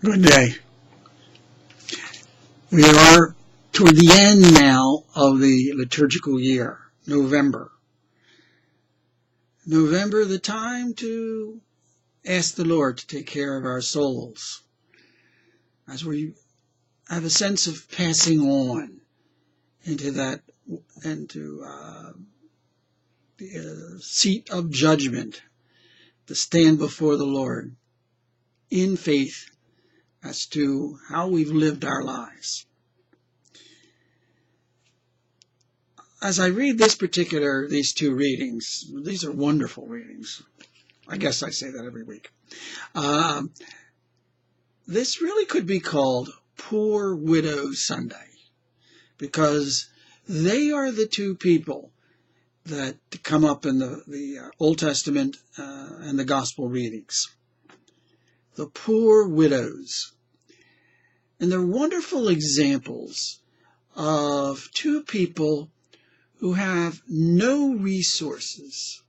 Good day. We are toward the end now of the liturgical year, November. November, the time to ask the Lord to take care of our souls as we have a sense of passing on into the seat of judgment, to stand before the Lord in faith as to how we've lived our lives. As I read these two readings, these are wonderful readings. I guess I say that every week. This really could be called Poor Widow Sunday, because they are the two people that come up in the Old Testament and the Gospel readings. The poor widows. And they're wonderful examples of two people who have no resources,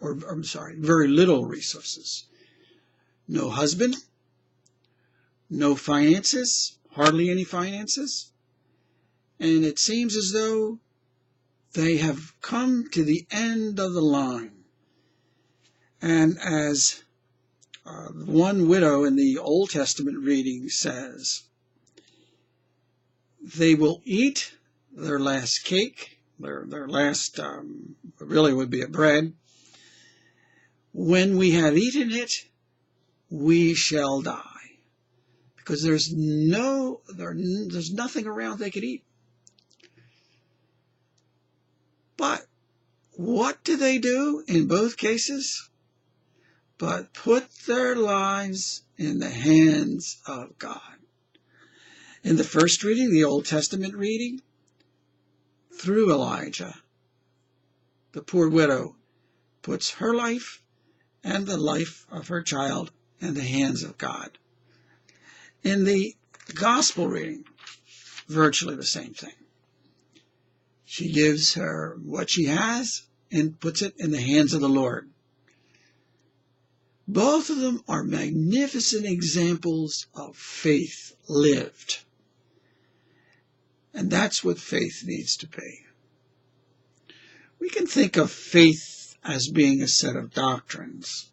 very little resources. No husband, no finances, hardly any finances. And it seems as though they have come to the end of the line. And as one widow in the Old Testament reading says, they will eat their last cake, their last, really would be a bread. When we have eaten it, we shall die. Because there's nothing around they could eat. But what do they do in both cases? But put their lives in the hands of God. In the first reading, the Old Testament reading, through Elijah, the poor widow puts her life and the life of her child in the hands of God. In the Gospel reading, virtually the same thing. She gives her what she has and puts it in the hands of the Lord. Both of them are magnificent examples of faith lived. And that's what faith needs to be. We can think of faith as being a set of doctrines,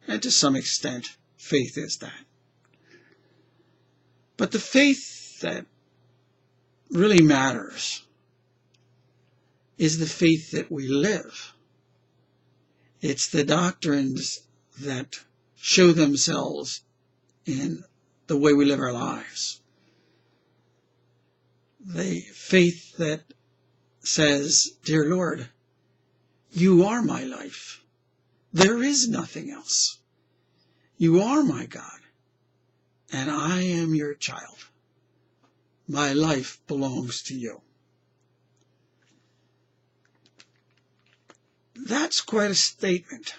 and to some extent, faith is that. But the faith that really matters is the faith that we live. It's the doctrines that show themselves in the way we live our lives. The faith that says, Dear Lord, you are my life. There is nothing else. You are my God, and I am your child. My life belongs to you. That's quite a statement,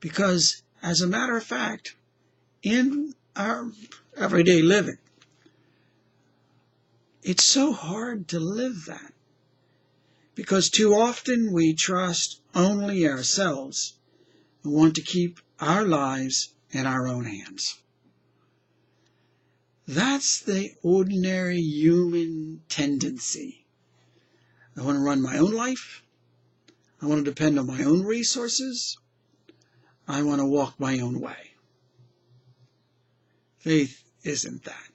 because as a matter of fact, in our everyday living, it's so hard to live that, because too often we trust only ourselves and want to keep our lives in our own hands. That's the ordinary human tendency. I want to run my own life. I want to depend on my own resources. I want to walk my own way. Faith isn't that.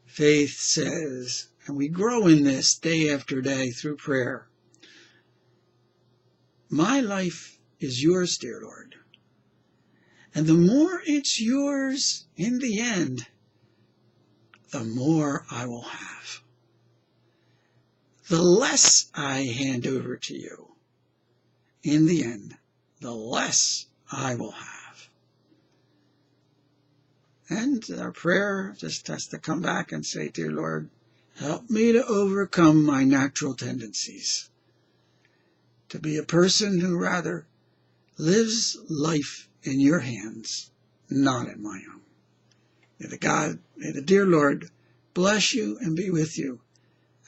Faith says, and we grow in this day after day through prayer, my life is yours, dear Lord. And the more it's yours in the end, the more I will have. The less I hand over to you, in the end, the less I will have. And our prayer just has to come back and say, Dear Lord, help me to overcome my natural tendencies, to be a person who rather lives life in your hands, not in my own. May the dear Lord bless you and be with you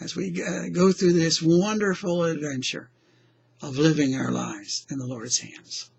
as we go through this wonderful adventure of living our lives in the Lord's hands.